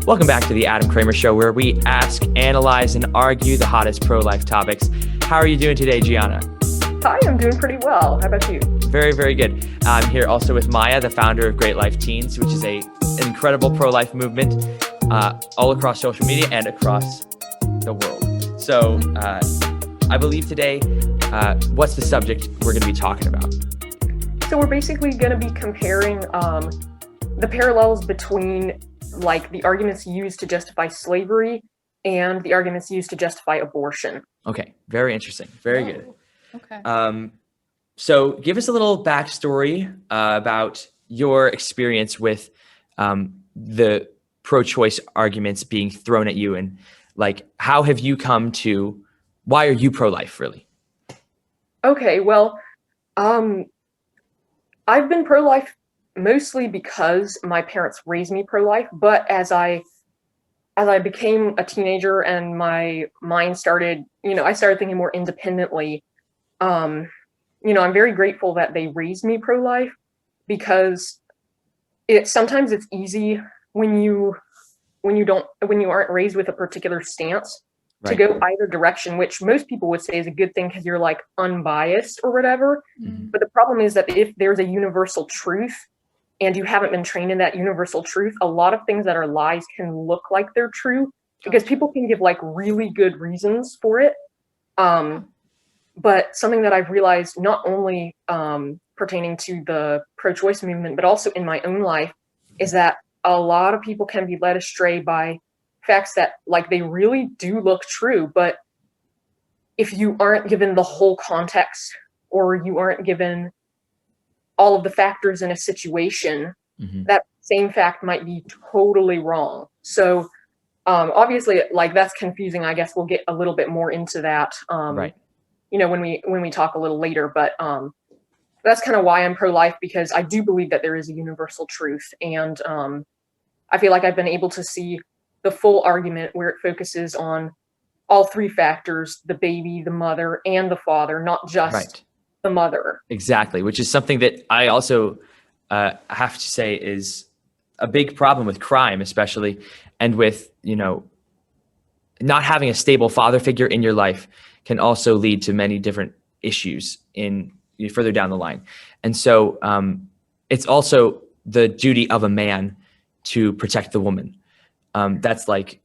Welcome back to the Adam Kramer Show, where we ask, analyze, and argue the hottest pro-life topics. How are you doing today, Gianna? Hi, I'm doing pretty well. How about you? Very, very good. I'm here also with Myah, the founder of GreatLife Teens, which is an incredible pro-life movement all across social media and across the world. So I believe today, what's the subject we're going to be talking about? So we're basically going to be comparing the parallels between like the arguments used to justify slavery and the arguments used to justify abortion. Okay, very interesting. Very good. Okay. So give us a little backstory about your experience with the pro-choice arguments being thrown at you, and like, how have you come to, why are you pro-life really? Okay, well, I've been pro-life mostly because my parents raised me pro-life, but as I became a teenager and my mind started, I started thinking more independently. I'm very grateful that they raised me pro-life, because sometimes it's easy when you aren't raised with a particular stance to go either direction, which most people would say is a good thing because you're like unbiased or whatever. Mm-hmm. But the problem is that if there's a universal truth and you haven't been trained in that universal truth, a lot of things that are lies can look like they're true because people can give like really good reasons for it. But something that I've realized, not only pertaining to the pro-choice movement, but also in my own life, is that a lot of people can be led astray by facts that like they really do look true. But if you aren't given the whole context, or you aren't given all of the factors in a situation, that same fact might be totally wrong. So obviously, like, that's confusing. I guess we'll get a little bit more into that when we talk a little later, but that's kind of why I'm pro-life, because I do believe that there is a universal truth, and I feel like I've been able to see the full argument where it focuses on all three factors: the baby, the mother, and the father, not just the mother. Exactly, which is something that I also have to say is a big problem with crime, especially, and with, not having a stable father figure in your life can also lead to many different issues further down the line. And so it's also the duty of a man to protect the woman. That's like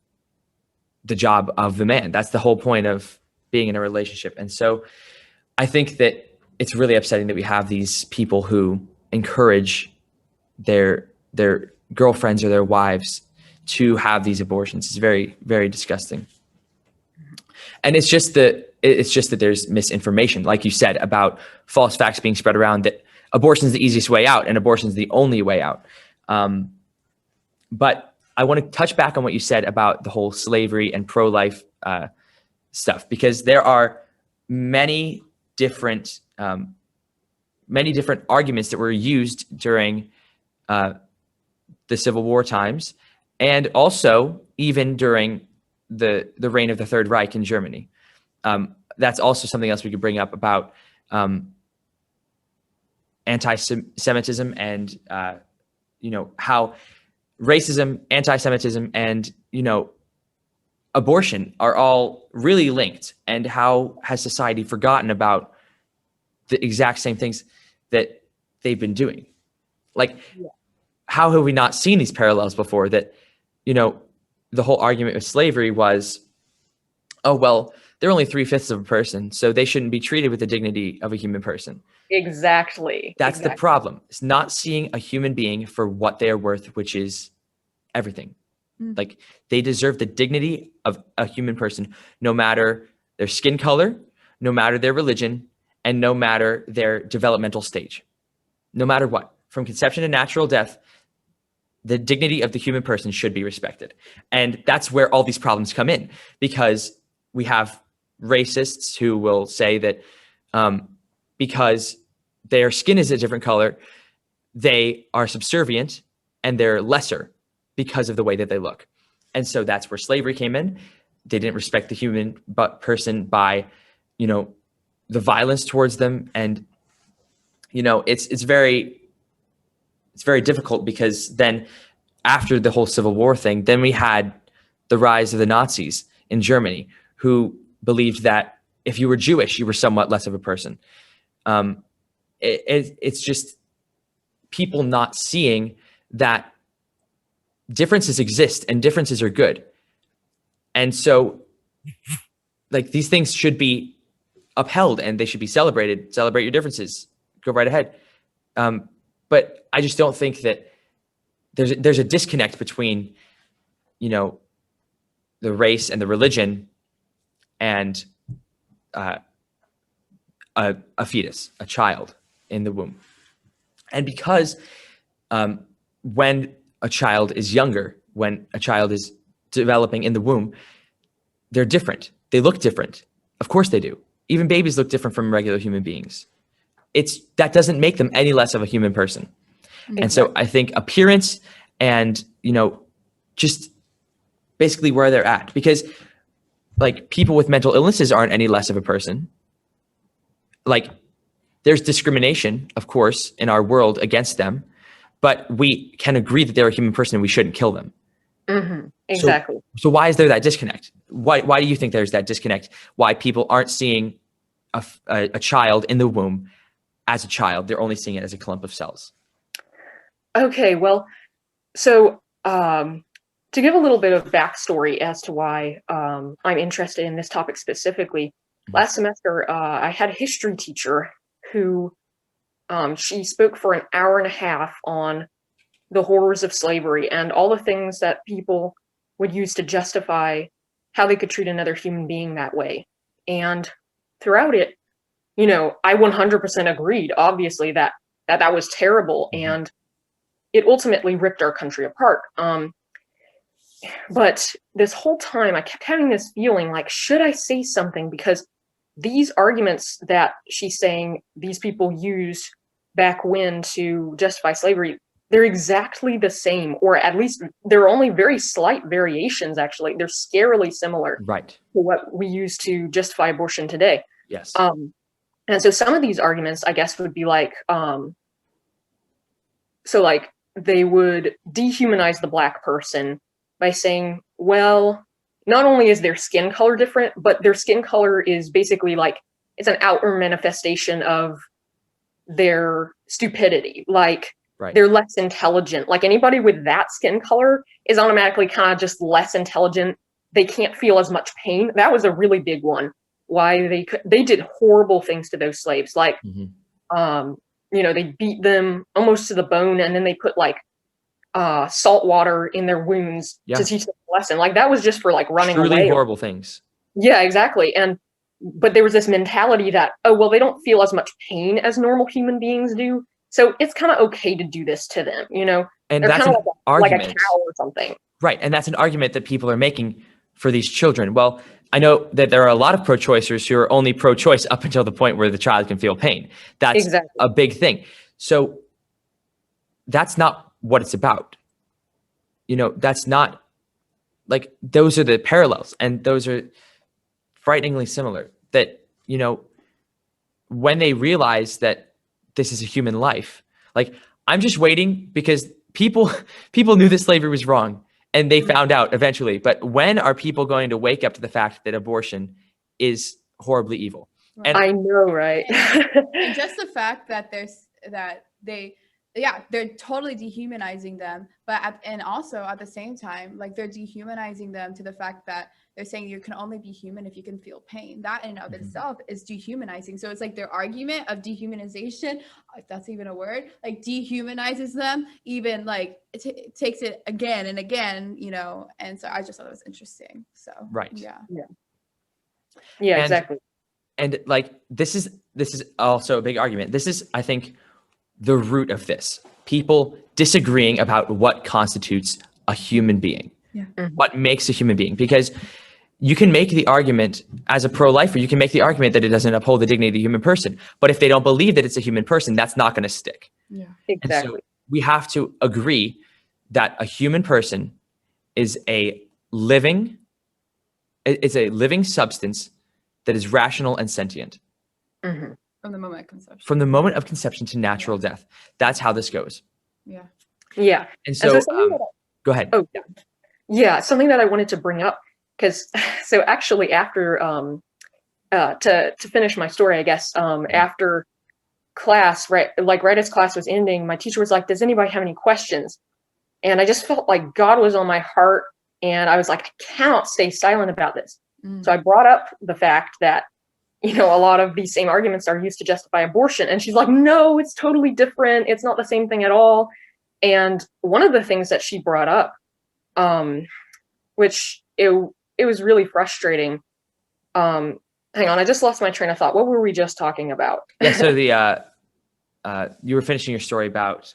the job of the man. That's the whole point of being in a relationship. And so I think that it's really upsetting that we have these people who encourage their girlfriends or their wives to have these abortions. It's very, very disgusting. And it's just that there's misinformation, like you said, about false facts being spread around, that abortion is the easiest way out and abortion is the only way out. But I want to touch back on what you said about the whole slavery and pro-life stuff, because there are many different arguments that were used during the Civil War times, and also even during the reign of the Third Reich in Germany. That's also something else we could bring up about anti-Semitism and how racism, anti-Semitism, and abortion are all really linked, and how has society forgotten about the exact same things that they've been doing? Like, how have we not seen these parallels before? That the whole argument with slavery was, oh, well, they're only 3/5 of a person, so they shouldn't be treated with the dignity of a human person. Exactly. That's the problem. It's not seeing a human being for what they are worth, which is everything. Like, they deserve the dignity of a human person, no matter their skin color, no matter their religion, and no matter their developmental stage. No matter what, from conception to natural death, the dignity of the human person should be respected. And that's where all these problems come in, because we have racists who will say that because their skin is a different color, they are subservient and they're lesser because of the way that they look. And so that's where slavery came in. They didn't respect the human person by, the violence towards them. And, it's very difficult, because then after the whole Civil War thing, then we had the rise of the Nazis in Germany, who believed that if you were Jewish, you were somewhat less of a person. It's just people not seeing that differences exist and differences are good. And so like these things should be upheld and they should be celebrated. Celebrate your differences. Go right ahead. But I just don't think that there's a disconnect between, the race and the religion and a fetus, a child in the womb. And because when a child is younger, when a child is developing in the womb, they're different. They look different. Of course they do. Even babies look different from regular human beings. That doesn't make them any less of a human person. Exactly. And so I think appearance and, just basically where they're at, because like people with mental illnesses aren't any less of a person. Like there's discrimination, of course, in our world against them, but we can agree that they're a human person and we shouldn't kill them. Mm-hmm. Exactly. So why is there that disconnect? Why do you think there's that disconnect? Why people aren't seeing a child in the womb as a child? They're only seeing it as a clump of cells. Okay, well, so to give a little bit of backstory as to why I'm interested in this topic specifically, last semester I had a history teacher who she spoke for an hour and a half on the horrors of slavery and all the things that people would use to justify how they could treat another human being that way. And throughout it, I 100% agreed, obviously, that was terrible, and it ultimately ripped our country apart. But this whole time, I kept having this feeling like, should I say something? Because these arguments that she's saying these people used back when to justify slavery, they're exactly the same, or at least there are only very slight variations, actually. They're scarily similar right. to what we use to justify abortion today. Yes. And so some of these arguments, I guess, would be like, so like they would dehumanize the Black person by saying, well, not only is their skin color different, but their skin color is basically like, it's an outward manifestation of their stupidity. Like, right. They're less intelligent. Like anybody with that skin color is automatically kind of just less intelligent. They can't feel as much pain. That was a really big one. Why they did horrible things to those slaves. Like, they beat them almost to the bone, and then they put like salt water in their wounds to teach them a lesson. Like that was just for like running truly away. Horrible things. Yeah, exactly. But there was this mentality that, oh, well, they don't feel as much pain as normal human beings do, so it's kind of okay to do this to them, And they're that's an argument. like a cow or something. Right, and that's an argument that people are making for these children. Well, I know that there are a lot of pro-choicers who are only pro-choice up until the point where the child can feel pain. That's exactly a big thing. So that's not what it's about. That's not like, those are the parallels, and those are frighteningly similar. That, when they realize that this is a human life, like I'm just waiting, because people knew that slavery was wrong and they found out eventually. But when are people going to wake up to the fact that abortion is horribly evil? Right. And I know, right? And just the fact that they're totally dehumanizing them, and also at the same time, like they're dehumanizing them to the fact that they're saying you can only be human if you can feel pain. That in and of itself is dehumanizing. So it's like their argument of dehumanization, if that's even a word, like dehumanizes them, even like it takes it again and again, and so I just thought it was interesting. So right. Yeah, exactly. And like this is also a big argument. This is, I think, the root of this. People disagreeing about what constitutes a human being. Yeah. What makes a human being? Because you can make the argument as a pro-lifer, you can make the argument that it doesn't uphold the dignity of the human person. But if they don't believe that it's a human person, that's not going to stick. Yeah, exactly. And so we have to agree that a human person is a living substance that is rational and sentient. Mm-hmm. From the moment of conception. From the moment of conception to natural death. That's how this goes. Yeah. Yeah. And so Go ahead. Oh, yeah. Yeah, something that I wanted to bring up, because so actually after to finish my story, I guess, after class, right as class was ending, my teacher was like, "Does anybody have any questions?" And I just felt like God was on my heart, and I was like, I cannot stay silent about this. So I brought up the fact that, a lot of these same arguments are used to justify abortion. And she's like, no, it's totally different. It's not the same thing at all. And one of the things that she brought up, which it was really frustrating. Hang on, I just lost my train of thought. What were we just talking about? Yeah, so you were finishing your story about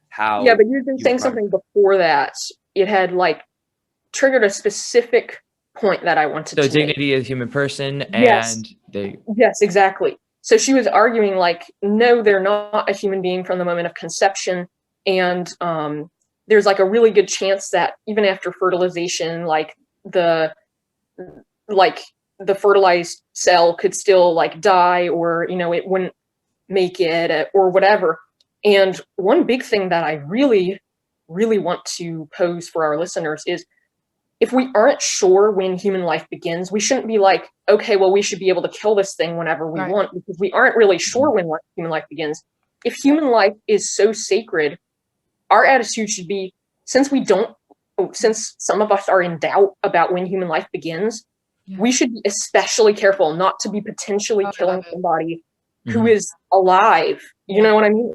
how. Yeah, but you've been saying something before that. It had triggered a specific point that I wanted to make. So dignity of the human person, and yes, exactly. So she was arguing no, they're not a human being from the moment of conception, and there's a really good chance that even after fertilization, the fertilized cell could still die, or it wouldn't make it, or whatever. And one big thing that I really, really want to pose for our listeners is, if we aren't sure when human life begins, we shouldn't be okay, well, we should be able to kill this thing whenever we want, because we aren't really sure when human life begins. If human life is so sacred, our attitude should be, since some of us are in doubt about when human life begins, we should be especially careful not to be potentially killing somebody who is alive. You know what I mean?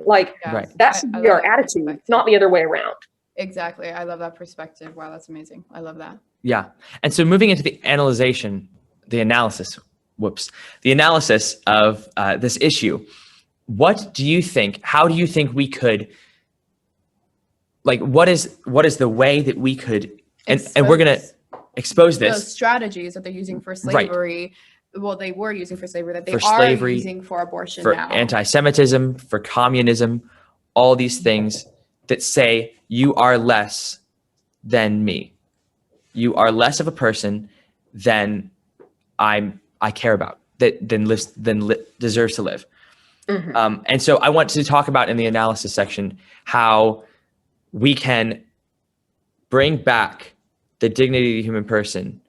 That should be our attitude, not the other way around. Exactly. I love that perspective. Wow, that's amazing. I love that. Yeah. And so moving into the analysis of this issue, what do you think, how do you think we could, what is the way that we could, and we're going to expose this. Those strategies that they're using for slavery, well, they were using for slavery, that they are using for abortion for now. Anti-Semitism, for communism, all these things that say you are less than me. You are less of a person than I care about, that deserves to live. Mm-hmm. And so I want to talk about in the analysis section how we can bring back the dignity of the human person,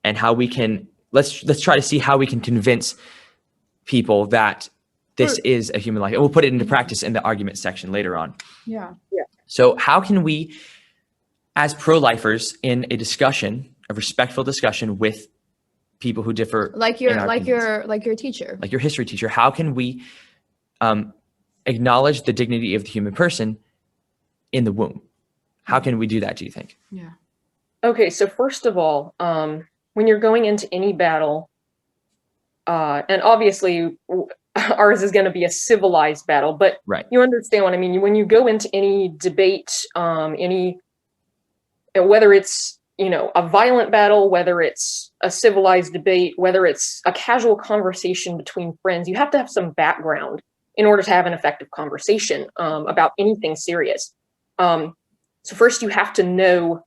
and how we can let's try to see how we can convince people that this is a human life. And we'll put it into practice in the argument section later on. Yeah. So how can we, as pro-lifers, in a respectful discussion with people who differ, like your teacher, like your history teacher, how can we acknowledge the dignity of the human person in the womb? How can we do that, do you think? Yeah. Okay, so first of all, when you're going into any battle, and obviously ours is going to be a civilized battle, but you understand what I mean. When you go into any debate, whether it's, a violent battle, whether it's a civilized debate, whether it's a casual conversation between friends, you have to have some background in order to have an effective conversation about anything serious. So first you have to know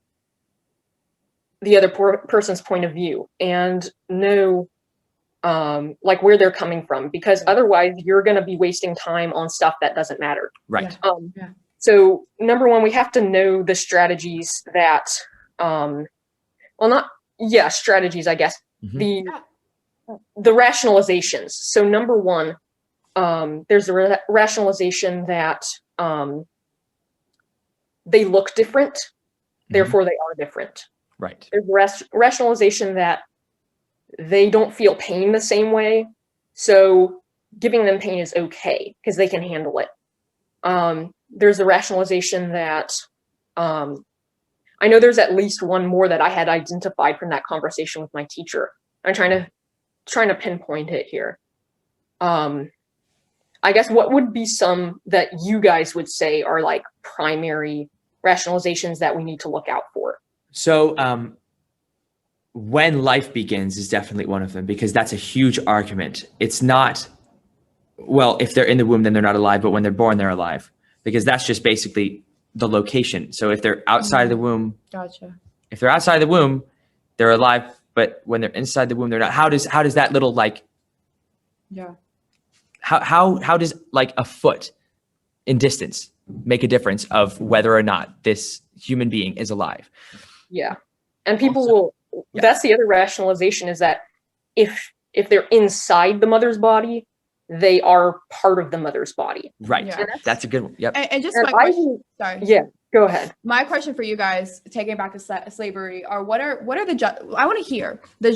the other person's point of view and know where they're coming from, because otherwise you're going to be wasting time on stuff that doesn't matter. Right. So number one, we have to know the strategies that, strategies, I guess, mm-hmm. the rationalizations. So number one, there's a rationalization that they look different, mm-hmm. therefore they are different. Right. There's rationalization that they don't feel pain the same way, so giving them pain is okay because they can handle it. There's the rationalization that I know there's at least one more that I had identified from that conversation with my teacher. I'm trying to pinpoint it here. I guess what would be some that you guys would say are primary rationalizations that we need to look out for? So when life begins is definitely one of them, because that's a huge argument. It's not, well, if they're in the womb, then they're not alive, but when they're born, they're alive, because that's just basically the location. So if they're outside of the womb, gotcha. If they're outside of the womb, they're alive, but when they're inside the womb, they're not. How does that little how does a foot in distance make a difference of whether or not this human being is alive. Yeah. And people Also- will, that's the other rationalization, is that if they're inside the mother's body, they are part of the mother's body. Right. Yeah. That's a good one. Yep. And just And my I question. will- Sorry. Yeah, go ahead. My question for you guys, taking it back to slavery, are what are the I want to hear the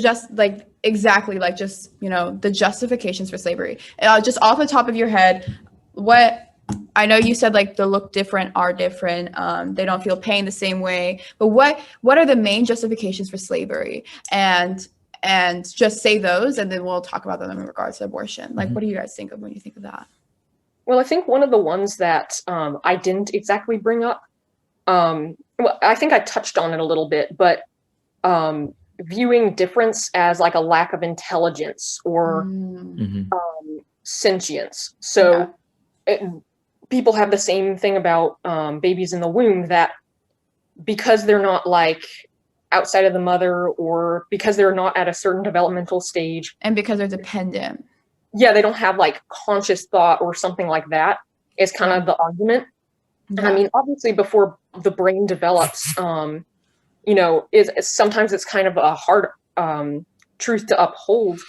the justifications for slavery. Just off the top of your head, what I know you said, like, the look different are different. They don't feel pain the same way. But what are the main justifications for slavery? And just say those, and then we'll talk about them in regards to abortion. Like, what do you guys think of when you think of that? Well, I think one of the ones that I didn't exactly bring up, well, I think I touched on it a little bit, but viewing difference as like a lack of intelligence or sentience. So people have the same thing about babies in the womb, that because they're not like outside of the mother, or because they're not at a certain developmental stage, And because they're dependent. yeah, they don't have like conscious thought or something like that, is kind of the argument. Yeah. I mean, obviously before the brain develops, sometimes it's kind of a hard truth to uphold,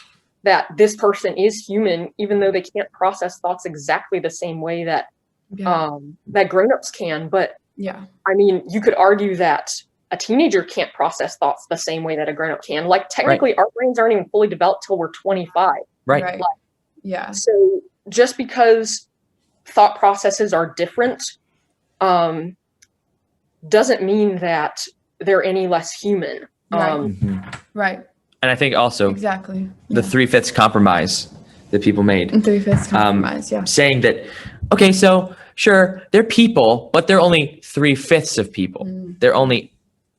that this person is human, even though they can't process thoughts exactly the same way that that grown-ups can. But I mean, you could argue that a teenager can't process thoughts the same way that a grown-up can. Like, technically, our brains aren't even fully developed till we're 25. Right. Yeah. So just because thought processes are different, doesn't mean that they're any less human. Right. And I think also Exactly. the 3/5 compromise that people made, 3/5 compromise. saying that, okay, so sure, they're people, but they're only 3/5 of people. They're only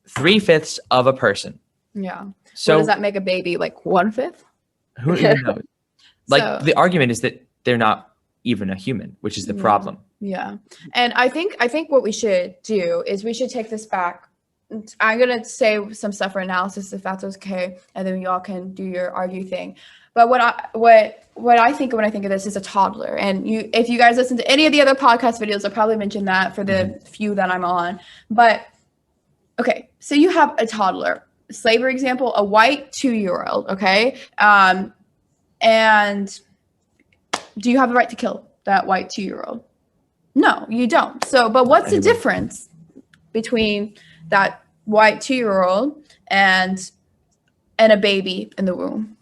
3/5 of a person. Yeah. So what does that make a baby? Like 1/5? who even knows? Like, So- the argument is that they're not even a human, which is the problem. Yeah. And I think what we should do is we should take this back. I'm going to say some stuff for analysis, if that's okay, and then y'all can do your argue thing. But what I think when I think of this is a toddler. And if you guys listen to any of the other podcast videos, I'll probably mention that for the few that I'm on. But okay, so you have a toddler. Slavery example, a white 2-year-old, okay? And do you have the right to kill that white 2-year-old? No, you don't. So, but what's the difference between that white 2-year-old and a baby in the womb?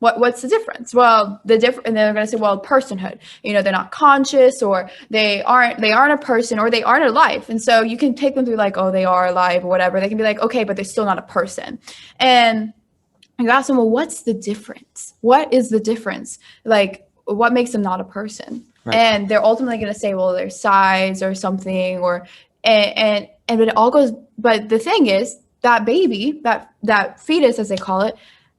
What's the difference? Well, and they're going to say, well, personhood. They're not conscious, or they aren't a person, or they aren't alive. And so you can take them through like, oh, they are alive or whatever. They can be like, okay, but they're still not a person. And you ask them, well, what's the difference? What is the difference? Like, what makes them not a person? Right. And they're ultimately going to say, well, their size or something, and it all goes. But the thing is, that baby, that fetus, as they call it,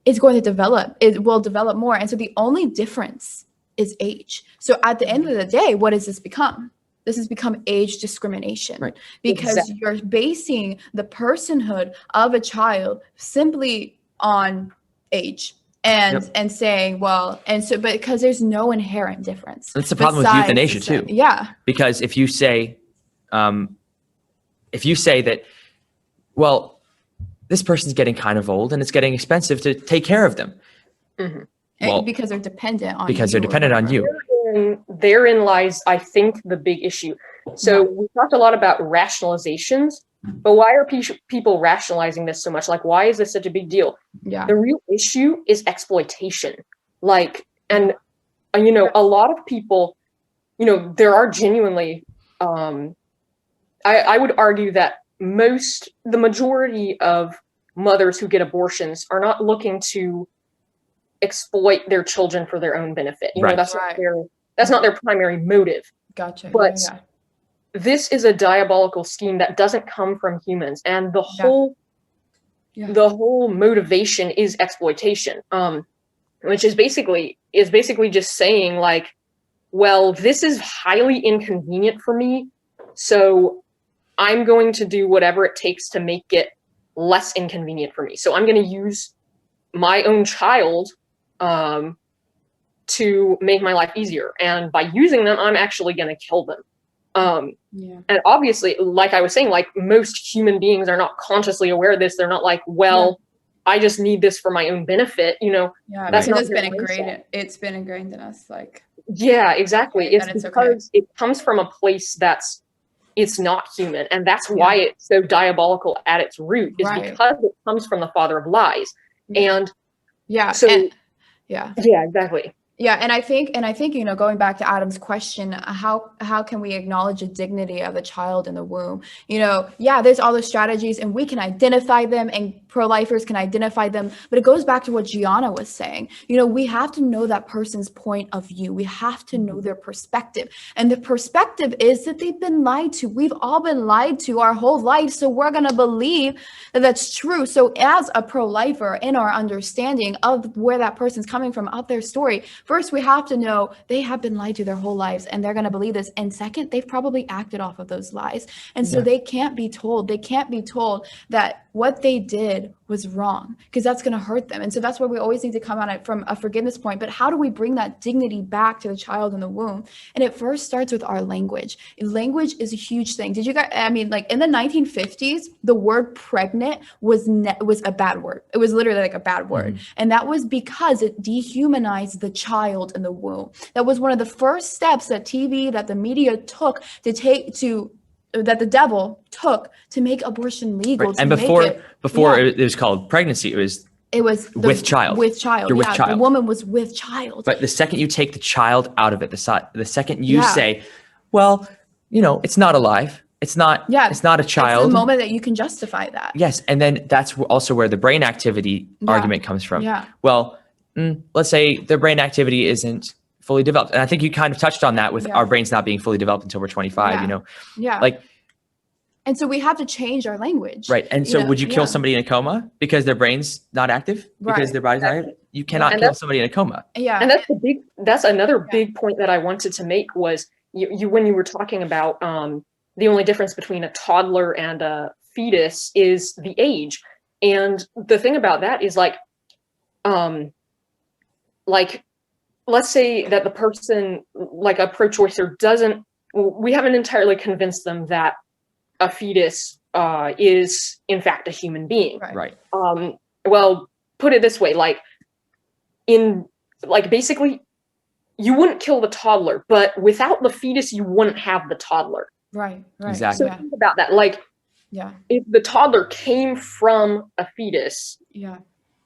is going to develop. It will develop more. And so the only difference is age. So at the end of the day, what does this become? This has become age discrimination, right? Because you're basing the personhood of a child simply on age. And saying, well, and so, but because there's no inherent difference. That's the problem with euthanasia too. Yeah. Because if you say that, well, this person's getting kind of old and it's getting expensive to take care of them. Well, because they're dependent on you. Therein lies, I think, the big issue. So we talked a lot about rationalizations, but why are people rationalizing this so much? Like, why is this such a big deal? Yeah. The real issue is exploitation. Like, and a lot of people, there are genuinely, I would argue that the majority of mothers who get abortions are not looking to exploit their children for their own benefit. That's not their primary motive. Gotcha. But this is a diabolical scheme that doesn't come from humans, and the whole motivation is exploitation. Which is basically just saying, like, well, this is highly inconvenient for me, so I'm going to do whatever it takes to make it less inconvenient for me. So I'm going to use my own child to make my life easier. And by using them, I'm actually going to kill them. And obviously, like I was saying, like most human beings are not consciously aware of this. They're not like, well, I just need this for my own benefit. That's not it's been ingrained. It's been ingrained in us. Like, yeah, exactly. It's it's because it comes from a place it's not human. And that's why it's so diabolical at its root, is because it comes from the father of lies. And exactly. Yeah, and I think going back to Adam's question, how can we acknowledge the dignity of the child in the womb? There's all the strategies, and we can identify them, and pro-lifers can identify them. But it goes back to what Gianna was saying. We have to know that person's point of view. We have to know their perspective, and the perspective is that they've been lied to. We've all been lied to our whole life, so we're gonna believe that that's true. So as a pro-lifer, in our understanding of where that person's coming from, of their story, first, we have to know they have been lied to their whole lives, and they're going to believe this. And second, they've probably acted off of those lies. And so they can't be told that what they did was wrong, because that's going to hurt them. And so that's where we always need to come at it from a forgiveness point. But how do we bring that dignity back to the child in the womb? And it first starts with our language. Language is a huge thing. Did you guys, like in the 1950s, the word pregnant was a bad word. It was literally like a bad word. And that was because it dehumanized the child in the womb. That was one of the first steps that the media took that the devil took to make abortion legal. Right. And before it was called pregnancy, it was with child. With child. You're with child. The woman was with child. But the second you take the child out of it, the second you say, well, it's not alive. It's not a child. It's the moment that you can justify that. Yes. And then that's also where the brain activity argument comes from. Yeah. Well, let's say the brain activity isn't fully developed. And I think you kind of touched on that with our brains not being fully developed until we're 25, And so we have to change our language. Right. And so would you kill somebody in a coma because their brain's not active? Because their body's not active? You cannot kill somebody in a coma. Yeah. And that's another big point that I wanted to make was when you were talking about the only difference between a toddler and a fetus is the age. And the thing about that is like let's say that the person, like a pro-choicer, we haven't entirely convinced them that a fetus is in fact a human being. Right. Well, put it this way, basically you wouldn't kill the toddler, but without the fetus, you wouldn't have the toddler. Right. Exactly. So think about that. If the toddler came from a fetus,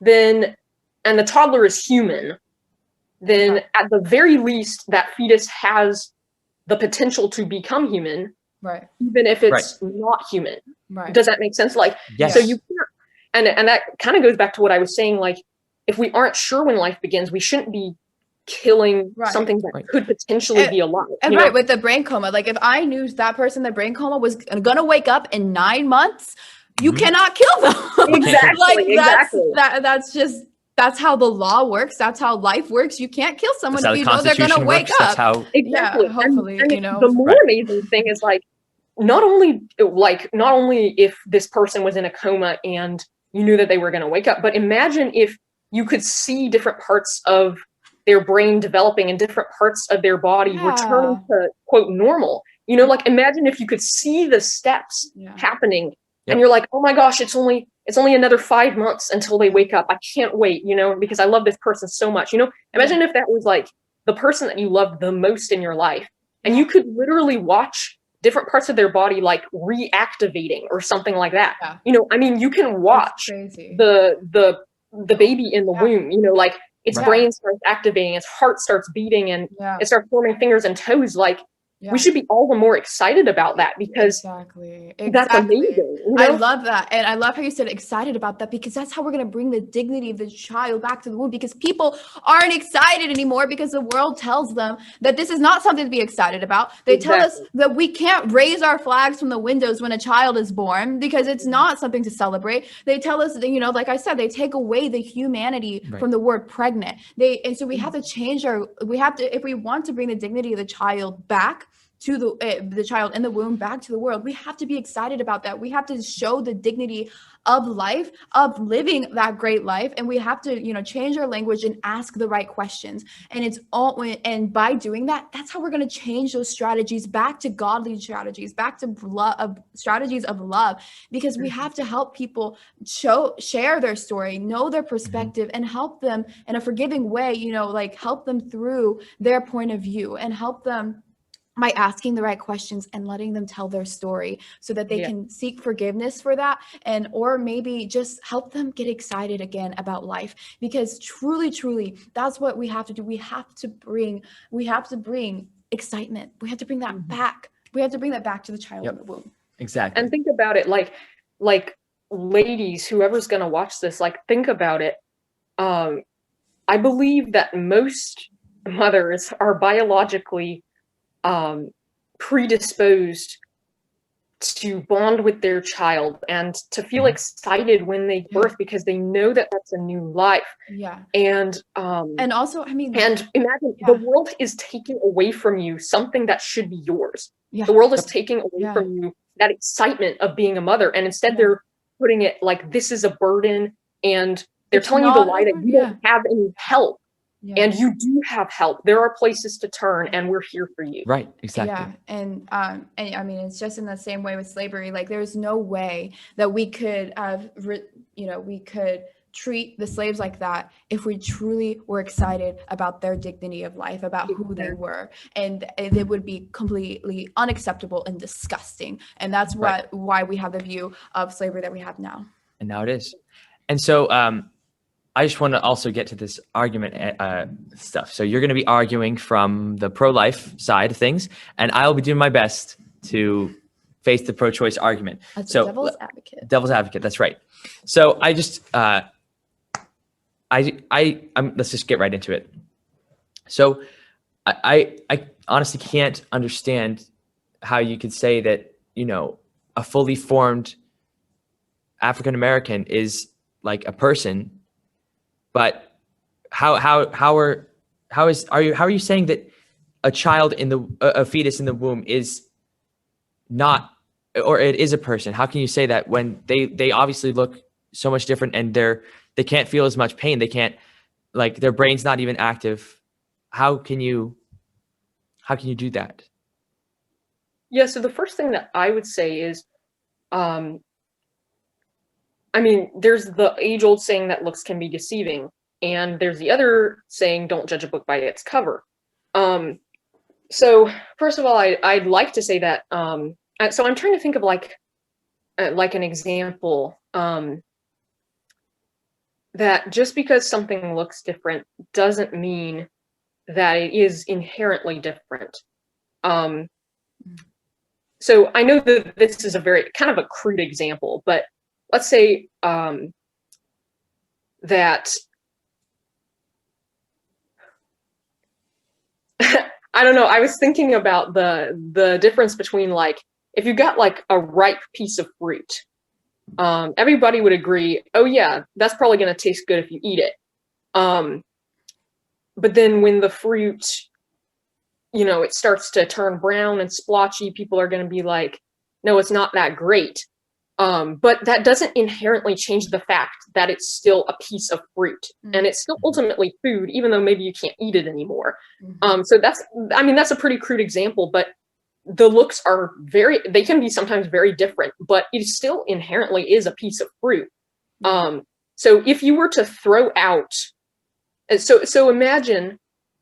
then, and the toddler is human, then at the very least, that fetus has the potential to become human, even if it's not human. Right. Does that make sense? Yes. So you can't, and that kind of goes back to what I was saying. If we aren't sure when life begins, we shouldn't be killing something that could potentially be alive. And with the brain coma, if I knew that person in the brain coma was gonna wake up in 9 months, you cannot kill them. Exactly. That's how the law works. That's how life works. You can't kill someone if you know they're going to wake up. That's how exactly. Hopefully, and the more amazing thing is not only if this person was in a coma and you knew that they were going to wake up, but imagine if you could see different parts of their brain developing and different parts of their body returning to quote normal. Imagine if you could see the steps happening and you're like, oh my gosh, it's only another 5 months until they wake up. I can't wait, because I love this person so much. Imagine if that was the person that you loved the most in your life, and you could literally watch different parts of their body reactivating or something like that. You can watch the baby in the womb, its brain starts activating, its heart starts beating, and it starts forming fingers and toes. We should be all the more excited about that because that's amazing. I love that. And I love how you said excited about that, because that's how we're going to bring the dignity of the child back to the womb, because people aren't excited anymore because the world tells them that this is not something to be excited about. They tell us that we can't raise our flags from the windows when a child is born because it's not something to celebrate. They tell us that, like I said, they take away the humanity from the word pregnant. And so we have to change if we want to bring the dignity of the child back to the child in the womb back to the world. We have to be excited about that. We have to show the dignity of life, of living that great life, and we have to, you know, change our language and ask the right questions. And it's all, and by doing that, that's how we're going to change those strategies back to godly strategies, back to strategies of love, because we have to help people share their story, know their perspective, and help them in a forgiving way, you know, like help them through their point of view, and help them by asking the right questions and letting them tell their story so that they can seek forgiveness for that, and or maybe just help them get excited again about life. Because truly that's what we have to do. We have to bring excitement. We have to bring that back. We have to bring that back to the child in the womb. Exactly. And think about it, like ladies, whoever's going to watch this, like, think about it. I believe that most mothers are biologically predisposed to bond with their child and to feel excited when they birth, because they know that that's a new life. And also, I mean, and imagine the world is taking away from you something that should be yours. The world is taking away from you that excitement of being a mother, and instead they're putting it like this is a burden, and they're telling you the lie that you don't have any help. And you do have help. There are places to turn, and we're here for you. Right, exactly. Yeah, and I mean, it's just in the same way with slavery. Like, there's no way that we could we could treat the slaves like that if we truly were excited about their dignity of life, about who they were. And it would be completely unacceptable and disgusting. And that's why we have the view of slavery that we have now. And now it is. And so I just want to also get to this argument stuff. So you're going to be arguing from the pro-life side of things, and I'll be doing my best to face the pro-choice argument. As a devil's advocate. Devil's advocate, that's right. So I just, let's just get right into it. So I honestly can't understand how you could say that, you know, a fully formed African American is like a person. But how are you saying that a child a fetus in the womb is not, or it is a person? How can you say that when they obviously look so much different, and they can't feel as much pain? They can't, like, their brain's not even active. How can you do that? Yeah. So the first thing that I would say is, I mean, there's the age-old saying that looks can be deceiving, and there's the other saying, don't judge a book by its cover. So first of all, I'd like to say that, so I'm trying to think of like an example, that just because something looks different doesn't mean that it is inherently different. So I know that this is a very kind of a crude example, but let's say that I don't know. I was thinking about the difference between, like, if you got like a ripe piece of fruit, everybody would agree, oh yeah, that's probably going to taste good if you eat it. But then when the fruit, you know, it starts to turn brown and splotchy, people are going to be like, no, it's not that great. But that doesn't inherently change the fact that it's still a piece of fruit, and it's still ultimately food, even though maybe you can't eat it anymore. So that's a pretty crude example, but the looks are they can be sometimes very different, but it still inherently is a piece of fruit. So if you were to throw out, so imagine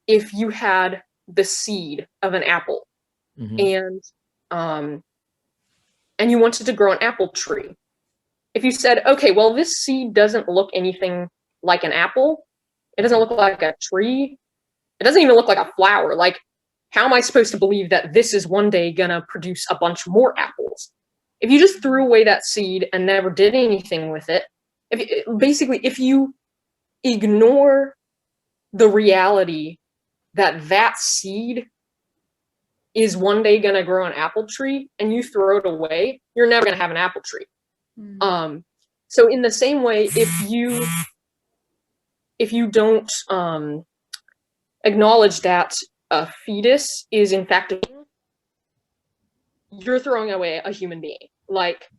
if you had the seed of an apple, and you wanted to grow an apple tree. If you said, okay, well, this seed doesn't look anything like an apple, it doesn't look like a tree, it doesn't even look like a flower, like, how am I supposed to believe that this is one day gonna produce a bunch more apples? If you just threw away that seed and never did anything with it, if you ignore the reality that that seed is one day going to grow an apple tree, and you throw it away, you're never going to have an apple tree. So in the same way, if you don't acknowledge that a fetus is in fact a being, you're throwing away a human being. Like,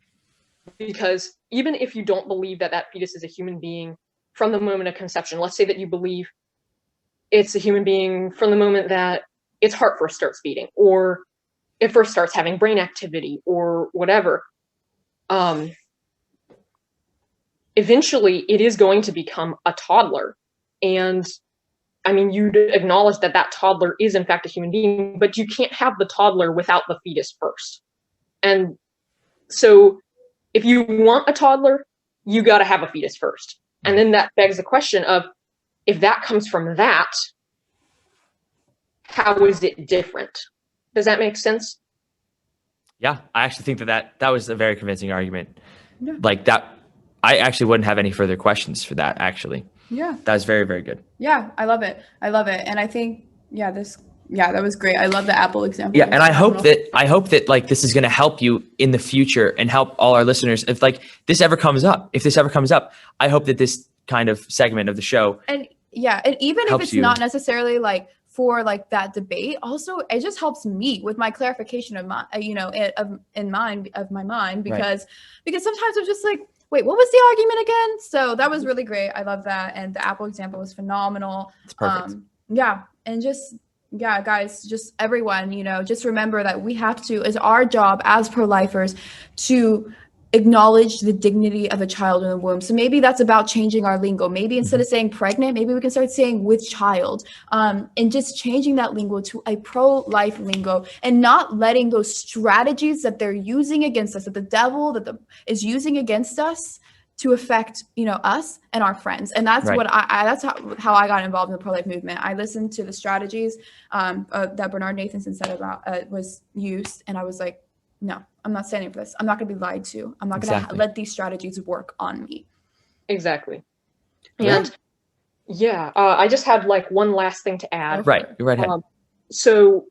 because even if you don't believe that that fetus is a human being from the moment of conception, let's say that you believe it's a human being from the moment that its heart first starts beating, or it first starts having brain activity, or whatever. Eventually, it is going to become a toddler. And I mean, you'd acknowledge that that toddler is in fact a human being, but you can't have the toddler without the fetus first. And so if you want a toddler, you got to have a fetus first. And then that begs the question of, if that comes from that, how is it different? Does that make sense? Yeah, I actually think that was a very convincing argument. Yeah. Like that, I actually wouldn't have any further questions for that, actually. Yeah. That was very, very good. Yeah, I love it. And I think, that was great. I love the Apple example. Yeah, and I hope that like this is going to help you in the future and help all our listeners. If like this ever comes up, I hope that this kind of segment of the show. And even if it's not necessarily like for like that debate, also it just helps me with my clarification of my, of my mind, because sometimes I'm just like, wait, what was the argument again? So that was really great. I love that. And the Apple example was phenomenal. It's perfect. And just, guys, just everyone, just remember that we have to, it's our job as pro-lifers to acknowledge the dignity of a child in the womb. So maybe that's about changing our lingo. Maybe instead of saying pregnant, maybe we can start saying with child, and just changing that lingo to a pro-life lingo, and not letting those strategies that they're using against us, that the devil is using against us, to affect us and our friends. And that's right. what that's how I got involved in the pro-life movement. I listened to the strategies that Bernard Nathanson said about was used, and I was like, no, I'm not standing for this. I'm not going to be lied to. I'm not going to let these strategies work on me. Exactly. And I just had like one last thing to add. Right. You're right. So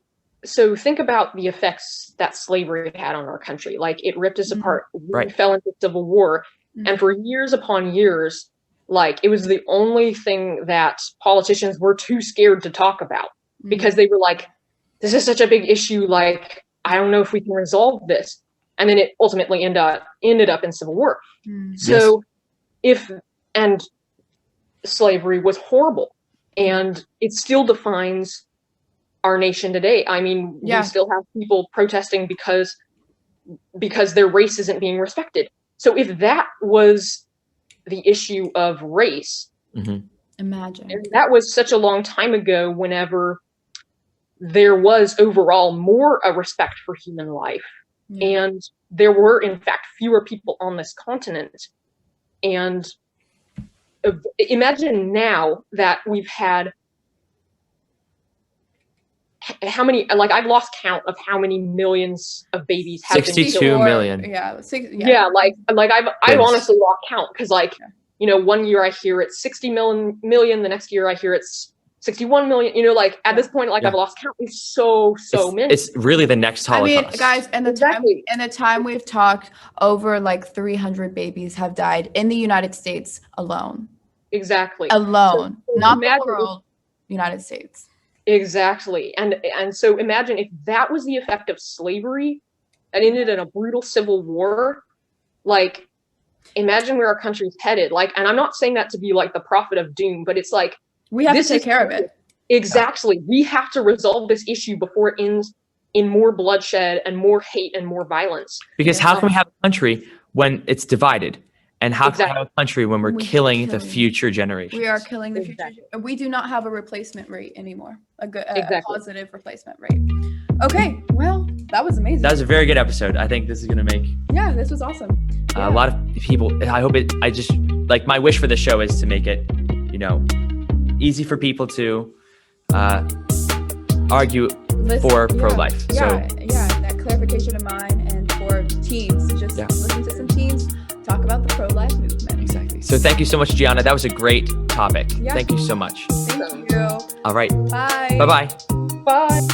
think about the effects that slavery had on our country. Like, it ripped us apart. We fell into civil war. And for years upon years, like, it was the only thing that politicians were too scared to talk about, because they were like, this is such a big issue. Like, I don't know if we can resolve this. And then it ultimately ended up in civil war. So and slavery was horrible, and it still defines our nation today. I mean, we still have people protesting because their race isn't being respected. So if that was the issue of race, imagine, and that was such a long time ago, whenever there was overall more a respect for human life, and there were in fact fewer people on this continent. And imagine now that we've had how many, like, I've lost count of how many millions of babies have 62 million. Like I've honestly lost count, because like, 1 year I hear it's 60 million, the next year I hear it's 61 million, like at this point, like I've lost count. It's so many. It's really the next Holocaust. I mean, guys, and the time we've talked, over like 300 babies have died in the United States alone. Exactly. Alone, so not the world, United States. Exactly. And so imagine if that was the effect of slavery that ended in a brutal civil war. Like, imagine where our country's headed. Like, and I'm not saying that to be like the prophet of doom, but it's like, we have to take care of it. Exactly. We have to resolve this issue before it ends in more bloodshed and more hate and more violence. Because how can we have a country when it's divided? And how can we have a country when we're killing the future generations? We are killing the future. We do not have a replacement rate anymore. A positive replacement rate. Okay, well, that was amazing. That was a very good episode. I think this is going to make... Yeah, this was awesome. A lot of people, my wish for the show is to make it, easy for people to argue for pro-life. That clarification of mine, and for teens, just listen to some teens talk about the pro-life movement. Exactly. So thank you so much, Gianna. That was a great topic. Thank you so much. Thank you. All right. Bye. Bye-bye. Bye.